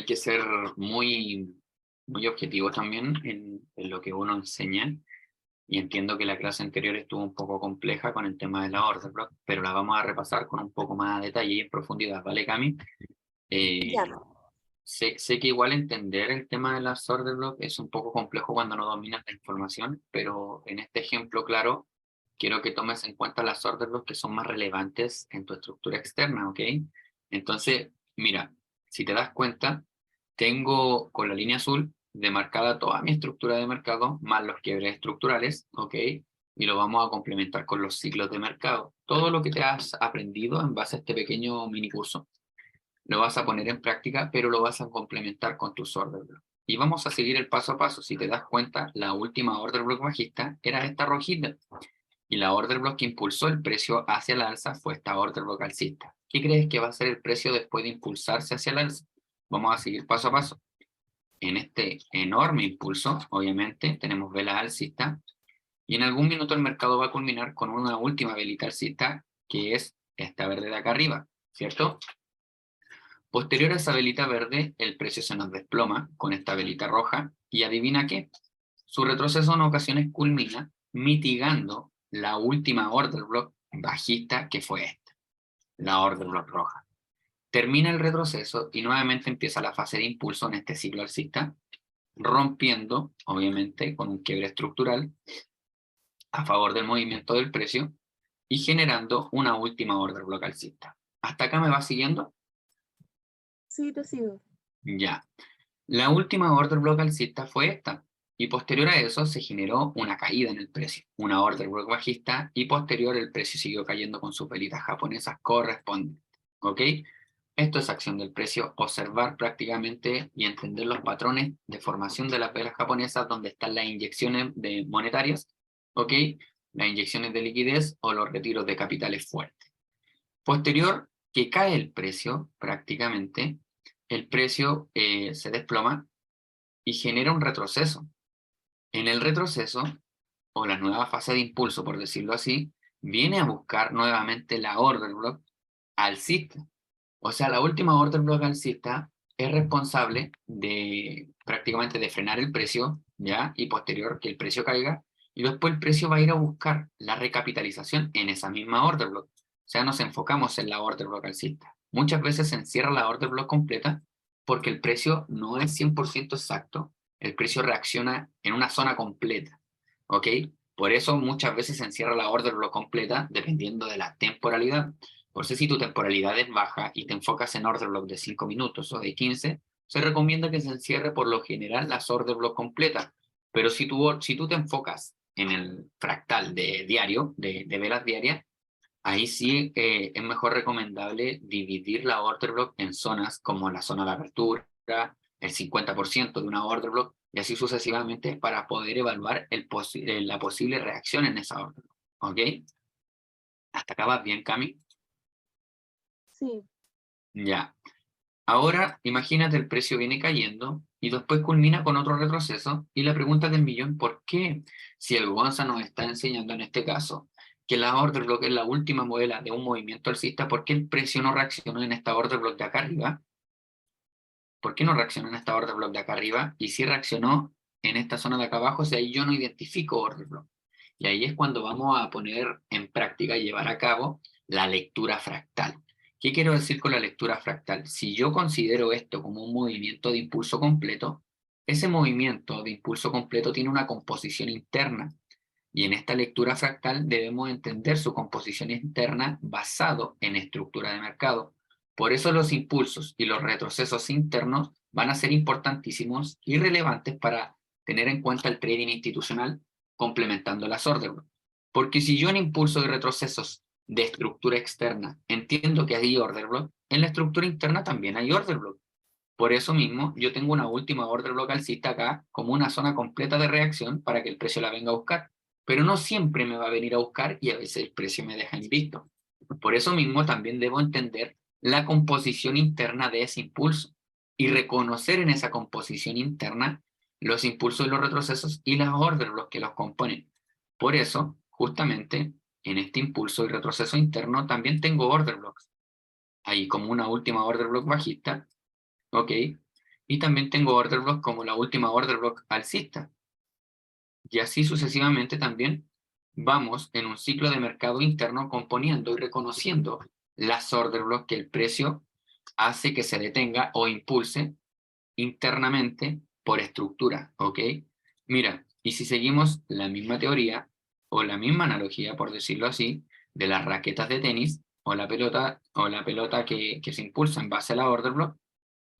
que ser muy objetivo también en lo que uno enseña. Y entiendo que la clase anterior estuvo un poco compleja con el tema de la order block, pero la vamos a repasar con un poco más de detalle y en profundidad, ¿vale, Cami? Ya, Eh, sé que igual entender el tema de las order block es un poco complejo cuando no dominas la información, pero en este ejemplo, claro, quiero que tomes en cuenta las order block que son más relevantes en tu estructura externa, ¿ok? Entonces, mira, si te das cuenta, tengo con la línea azul demarcada toda mi estructura de mercado, más los quiebres estructurales, ¿ok? Y lo vamos a complementar con los ciclos de mercado. Todo lo que te has aprendido en base a este pequeño mini curso lo vas a poner en práctica, pero lo vas a complementar con tus order block. Y vamos a seguir el paso a paso. Si te das cuenta, la última order block bajista era esta rojita. Y la order block que impulsó el precio hacia el alza fue esta order block alcista. ¿Qué crees que va a ser el precio después de impulsarse hacia el alza? Vamos a seguir paso a paso. En este enorme impulso, obviamente, tenemos vela alcista. Y en algún minuto el mercado va a culminar con una última velita alcista, que es esta verde de acá arriba, ¿cierto? Posterior a esa velita verde, el precio se nos desploma con esta velita roja y adivina qué, su retroceso en ocasiones culmina mitigando la última order block bajista que fue esta, la order block roja. Termina el retroceso y nuevamente empieza la fase de impulso en este ciclo alcista, rompiendo, obviamente, con un quiebre estructural a favor del movimiento del precio y generando una última order block alcista. ¿Hasta acá me va siguiendo? sí, te sigo. Ya. La última order block alcista fue esta, y posterior a eso se generó una caída en el precio, una order block bajista, y posterior el precio siguió cayendo con sus velitas japonesas correspondientes. ¿Ok? Esto es acción del precio, observar prácticamente y entender los patrones de formación de las velas japonesas donde están las inyecciones de monetarias, ¿ok? Las inyecciones de liquidez o los retiros de capitales fuertes. Posterior, que cae el precio prácticamente, el precio se desploma y genera un retroceso. En el retroceso, o la nueva fase de impulso, por decirlo así, viene a buscar nuevamente la order block alcista. O sea, la última order block alcista es responsable de prácticamente de frenar el precio, ¿ya? Y posterior que el precio caiga, y después el precio va a ir a buscar la recapitalización en esa misma order block. O sea, nos enfocamos en la order block alcista. Muchas veces se encierra la order block completa porque el precio no es 100% exacto, el precio reacciona en una zona completa, ¿ok? Por eso muchas veces se encierra la order block completa dependiendo de la temporalidad. Por eso si tu temporalidad es baja y te enfocas en order block de 5 minutos o de 15, se recomienda que se encierre por lo general las order block completas. Pero si tú te enfocas en el fractal de diario, de velas diarias, ahí sí es mejor recomendable dividir la order block en zonas como la zona de apertura, el 50% de una order block, y así sucesivamente para poder evaluar la posible reacción en esa order block. ¿Ok? ¿Hasta acá vas bien, Cami? Sí, Ya. Ahora, imagínate el precio viene cayendo y después culmina con otro retroceso y la pregunta del millón, ¿por qué? Si el Gonza nos está enseñando en este caso que la order block es la última modela de un movimiento alcista, ¿por qué el precio no reaccionó en esta order block de acá arriba? ¿Por qué no reaccionó en esta order block de acá arriba? Y si reaccionó en esta zona de acá abajo, si ahí yo no identifico order block. Y ahí es cuando vamos a poner en práctica y llevar a cabo la lectura fractal. ¿Qué quiero decir con la lectura fractal? Si yo considero esto como un movimiento de impulso completo, ese movimiento de impulso completo tiene una composición interna. Y en esta lectura fractal debemos entender su composición interna basado en estructura de mercado. Por eso los impulsos y los retrocesos internos van a ser importantísimos y relevantes para tener en cuenta el trading institucional complementando las order block. Porque si yo en impulsos y retrocesos de estructura externa entiendo que hay order block, en la estructura interna también hay order block. Por eso mismo yo tengo una última order block alcista acá como una zona completa de reacción para que el precio la venga a buscar. Pero no siempre me va a venir a buscar y a veces el precio me deja invisto. Por eso mismo también debo entender la composición interna de ese impulso y reconocer en esa composición interna los impulsos y los retrocesos y las order blocks que los componen. Por eso, justamente, en este impulso y retroceso interno también tengo order blocks. Ahí como una última order block bajista, ¿ok? Y también tengo order block como la última order block alcista. Y así sucesivamente también vamos en un ciclo de mercado interno componiendo y reconociendo las order block que el precio hace que se detenga o impulse internamente por estructura, ¿ok? Mira, y si seguimos la misma teoría o la misma analogía, por decirlo así, de las raquetas de tenis o la pelota que se impulsa en base a la order block,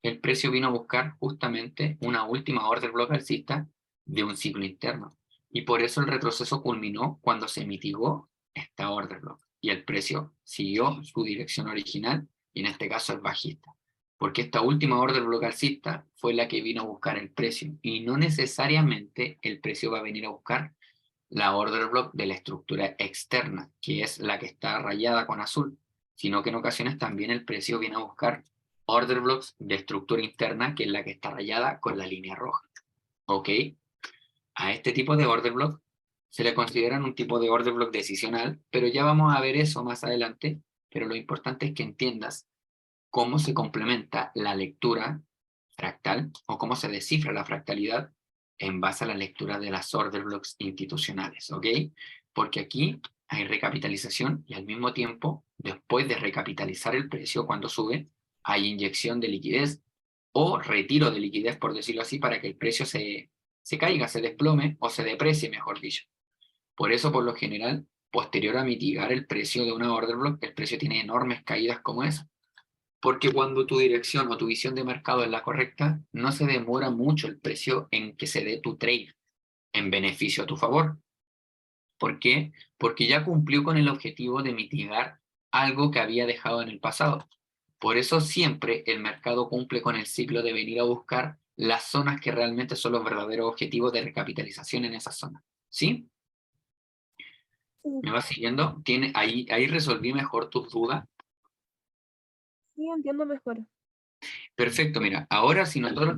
el precio vino a buscar justamente una última order block alcista de un ciclo interno. Y por eso el retroceso culminó cuando se mitigó esta order block y el precio siguió su dirección original, y en este caso es bajista. Porque esta última order block alcista fue la que vino a buscar el precio, y no necesariamente el precio va a venir a buscar la order block de la estructura externa, que es la que está rayada con azul, sino que en ocasiones también el precio viene a buscar order blocks de estructura interna, que es la que está rayada con la línea roja. ¿Ok? A este tipo de order block se le consideran un tipo de order block decisional, pero ya vamos a ver eso más adelante. Pero lo importante es que entiendas cómo se complementa la lectura fractal o cómo se descifra la fractalidad en base a la lectura de las order blocks institucionales, ¿ok? Porque aquí hay recapitalización y al mismo tiempo, después de recapitalizar el precio cuando sube, hay inyección de liquidez o retiro de liquidez, por decirlo así, para que el precio se caiga, se desplome o se deprecie, mejor dicho. Por eso, por lo general, posterior a mitigar el precio de una order block, el precio tiene enormes caídas como esa. Porque cuando tu dirección o tu visión de mercado es la correcta, no se demora mucho el precio en que se dé tu trade en beneficio a tu favor. ¿Por qué? Porque ya cumplió con el objetivo de mitigar algo que había dejado en el pasado. Por eso siempre el mercado cumple con el ciclo de venir a buscar las zonas que realmente son los verdaderos objetivos de recapitalización en esa zona. ¿Sí? Sí, ¿Me vas siguiendo? Ahí resolví mejor tus dudas. sí, entiendo mejor. Perfecto, mira, ahora si nosotros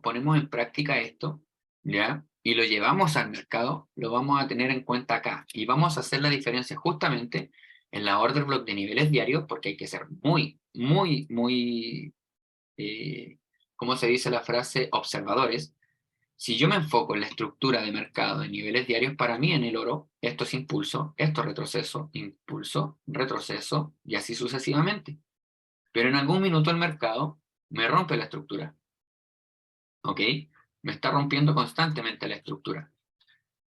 ponemos en práctica esto, ¿ya? Y lo llevamos al mercado, lo vamos a tener en cuenta acá. Y vamos a hacer la diferencia justamente en la order block de niveles diarios, porque hay que ser muy, muy, muy, ¿cómo se dice la frase? Observadores. Si yo me enfoco en la estructura de mercado de niveles diarios, para mí en el oro, esto es impulso, esto es retroceso, retroceso, y así sucesivamente. Pero en algún minuto el mercado me rompe la estructura, ¿ok? Me está rompiendo constantemente la estructura.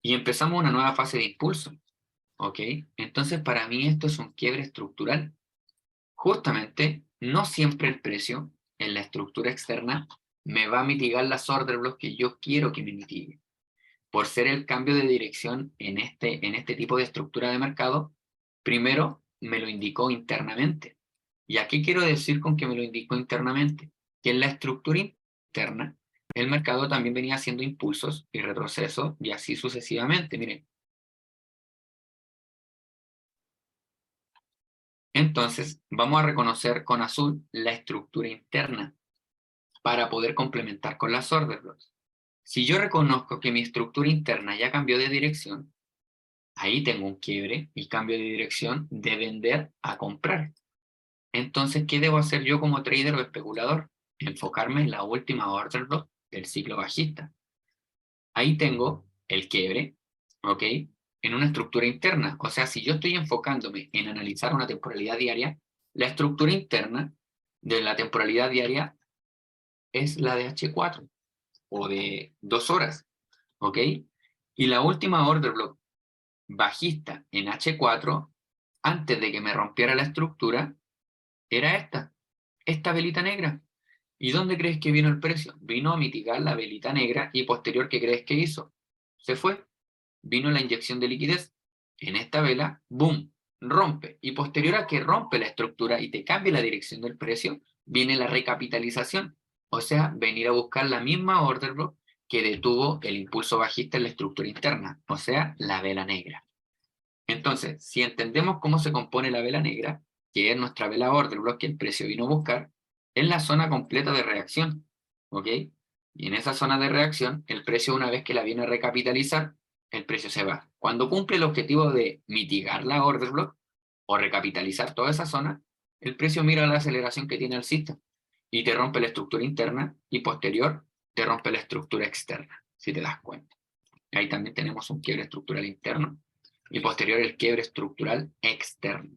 Y empezamos una nueva fase de impulso, ¿ok? Entonces para mí esto es un quiebre estructural. Justamente, no siempre el precio en la estructura externa me va a mitigar las order blocks que yo quiero que me mitigue. Por ser el cambio de dirección en este tipo de estructura de mercado, primero me lo indicó internamente. ¿Y aquí quiero decir con que me lo indicó internamente? Que en la estructura interna, el mercado también venía haciendo impulsos y retrocesos y así sucesivamente. Miren, entonces vamos a reconocer con azul la estructura interna para poder complementar con las order blocks. Si yo reconozco que mi estructura interna ya cambió de dirección, ahí tengo un quiebre y cambio de dirección de vender a comprar. Entonces, ¿qué debo hacer yo como trader o especulador? Enfocarme en la última order block del ciclo bajista. Ahí tengo el quiebre, ¿ok? En una estructura interna. O sea, si yo estoy enfocándome en analizar una temporalidad diaria, la estructura interna de la temporalidad diaria es la de H4 o de 2 horas, ¿ok? Y la última order block bajista en H4, antes de que me rompiera la estructura, era esta velita negra. ¿Y dónde crees que vino el precio? Vino a mitigar la velita negra y posterior, ¿qué crees que hizo? Se fue. Vino la inyección de liquidez. En esta vela, boom, rompe. Y posterior a que rompe la estructura y te cambie la dirección del precio, viene la recapitalización. O sea, venir a buscar la misma order block que detuvo el impulso bajista en la estructura interna, o sea, la vela negra. Entonces, si entendemos cómo se compone la vela negra, que es nuestra vela order block que el precio vino a buscar, es la zona completa de reacción, ¿ok? Y en esa zona de reacción, el precio, una vez que la viene a recapitalizar, el precio se va. Cuando cumple el objetivo de mitigar la order block o recapitalizar toda esa zona, el precio mira la aceleración que tiene alcista y te rompe la estructura interna, y posterior te rompe la estructura externa, si te das cuenta. Ahí también tenemos un quiebre estructural interno, y posterior el quiebre estructural externo.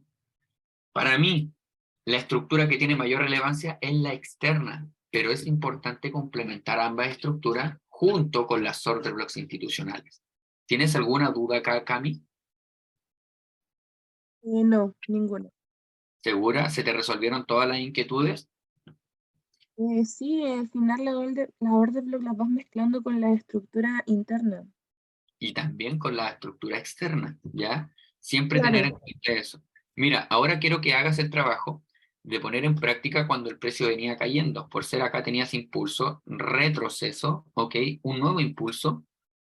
Para mí, la estructura que tiene mayor relevancia es la externa, pero es importante complementar ambas estructuras junto con las order blocks institucionales. ¿Tienes alguna duda acá, Cami? No, ninguna. ¿Segura? ¿Se te resolvieron todas las inquietudes? Sí, al final la order block la vas mezclando con la estructura interna. Y también con la estructura externa, ¿ya? Siempre tener en Claro. cuenta eso. Mira, ahora quiero que hagas el trabajo de poner en práctica cuando el precio venía cayendo. Por ser acá tenías impulso, retroceso, ¿ok? Un nuevo impulso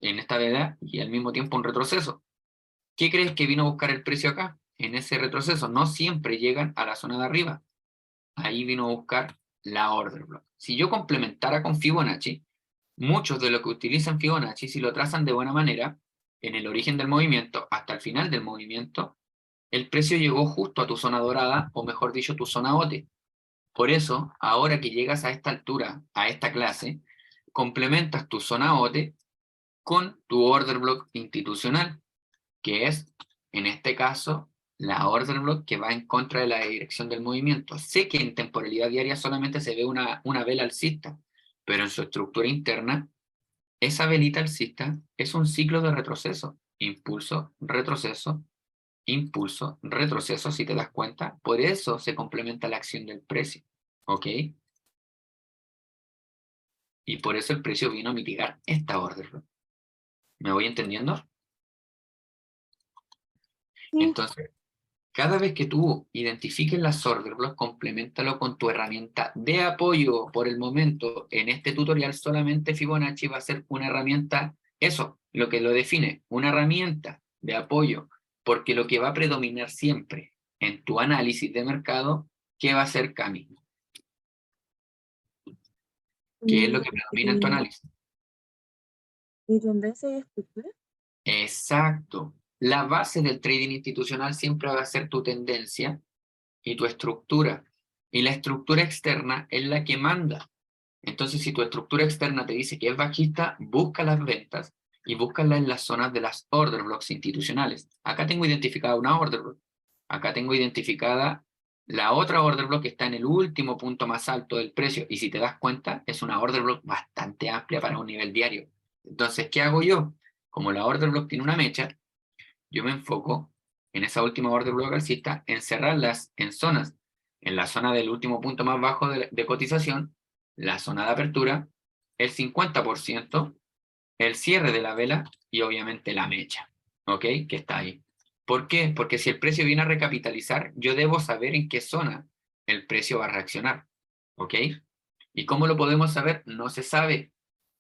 en esta vela y al mismo tiempo un retroceso. ¿Qué crees que vino a buscar el precio acá? En ese retroceso. No siempre llegan a la zona de arriba. Ahí vino a buscar la order block. Si yo complementara con Fibonacci, muchos de los que utilizan Fibonacci, si lo trazan de buena manera, en el origen del movimiento hasta el final del movimiento, el precio llegó justo a tu zona dorada, o mejor dicho, tu zona OTE. Por eso, ahora que llegas a esta altura, a esta clase, complementas tu zona OTE con tu order block institucional, que es, en este caso, la order block que va en contra de la dirección del movimiento. Sé que en temporalidad diaria solamente se ve una vela alcista, pero en su estructura interna, esa velita alcista es un ciclo de retroceso, impulso, retroceso, impulso, retroceso, si te das cuenta. Por eso se complementa la acción del precio, ¿ok? Y por eso el precio vino a mitigar esta order block. ¿Me voy entendiendo? Sí, Entonces, cada vez que tú identifiques las order blocks, complementalo con tu herramienta de apoyo. Por el momento, en este tutorial solamente Fibonacci va a ser una herramienta, eso, lo que lo define, una herramienta de apoyo, porque lo que va a predominar siempre en tu análisis de mercado, ¿qué va a ser, Cami? ¿Qué es lo y, que predomina en tu y, análisis? y tendencia y estructura. Exacto. La base del trading institucional siempre va a ser tu tendencia y tu estructura. Y la estructura externa es la que manda. Entonces, si tu estructura externa te dice que es bajista, busca las ventas y búscalas en las zonas de las order blocks institucionales. Acá tengo identificada una order block. Acá tengo identificada la otra order block que está en el último punto más alto del precio. Y si te das cuenta, es una order block bastante amplia para un nivel diario. Entonces, ¿qué hago yo? Como la order block tiene una mecha, yo me enfoco en esa última order block alcista, en cerrarlas en zonas, en la zona del último punto más bajo de cotización, la zona de apertura, el 50%, el cierre de la vela y obviamente la mecha, ¿ok? Que está ahí. ¿Por qué? Porque si el precio viene a recapitalizar, yo debo saber en qué zona el precio va a reaccionar, ¿ok? ¿Y cómo lo podemos saber? No se sabe,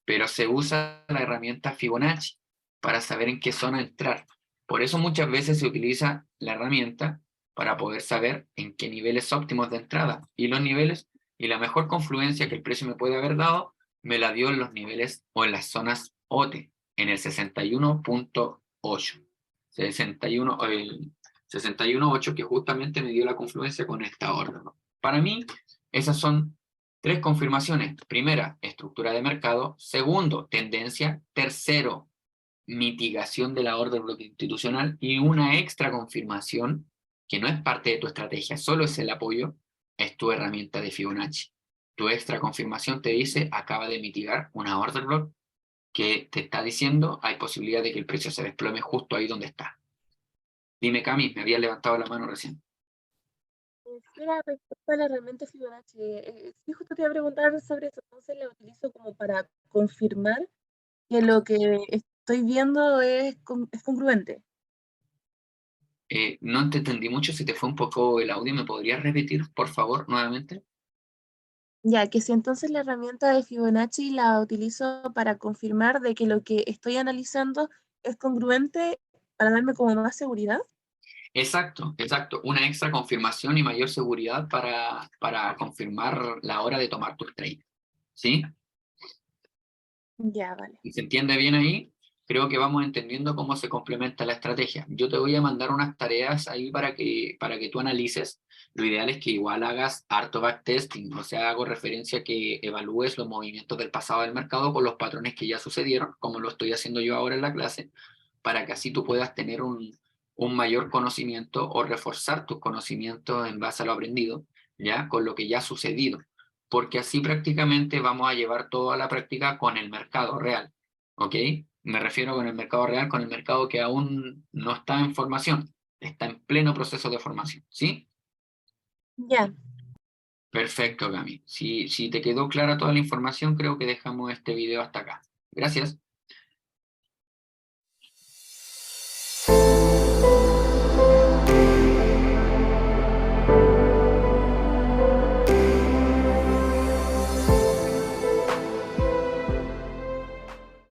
pero se usa la herramienta Fibonacci para saber en qué zona entrar. Por eso muchas veces se utiliza la herramienta para poder saber en qué niveles óptimos de entrada. Y los niveles, y la mejor confluencia que el precio me puede haber dado, me la dio en los niveles o en las zonas OTE, en el 61.8. 61, el 61.8 que justamente me dio la confluencia con esta orden. Para mí, esas son tres confirmaciones. Primera, estructura de mercado. Segundo, tendencia. Tercero, mitigación de la orden bloque institucional. Y una extra confirmación, que no es parte de tu estrategia, solo es el apoyo, es tu herramienta de Fibonacci. Tu extra confirmación te dice, acaba de mitigar una order block que te está diciendo, hay posibilidad de que el precio se desplome justo ahí donde está. Dime, Cami, me había levantado la mano recién. Mira, respecto a la herramienta Fibonacci, sí, justo te iba a preguntar sobre eso. Entonces la utilizo como para confirmar que lo que estoy viendo es congruente. No te entendí mucho, si te fue un poco el audio, ¿me podrías repetir, por favor, nuevamente? Ya, que si entonces la herramienta de Fibonacci la utilizo para confirmar de que lo que estoy analizando es congruente para darme como más seguridad. Exacto, exacto. Una extra confirmación y mayor seguridad para confirmar la hora de tomar tu trade. ¿Sí? Ya, vale. ¿Se entiende bien ahí? creo que vamos entendiendo cómo se complementa la estrategia. Yo te voy a mandar unas tareas ahí para que tú analices. Lo ideal es que igual hagas harto backtesting, o sea, hago referencia a que evalúes los movimientos del pasado del mercado con los patrones que ya sucedieron, como lo estoy haciendo yo ahora en la clase, para que así tú puedas tener un mayor conocimiento o reforzar tus conocimientos en base a lo aprendido, ¿ya? Con lo que ya ha sucedido, porque así prácticamente vamos a llevar todo a la práctica con el mercado real, ¿ok? Me refiero con el mercado real, con el mercado que aún no está en formación, está en pleno proceso de formación, ¿sí? Ya. Perfecto, Cami. Si te quedó clara toda la información, creo que dejamos este video hasta acá. Gracias.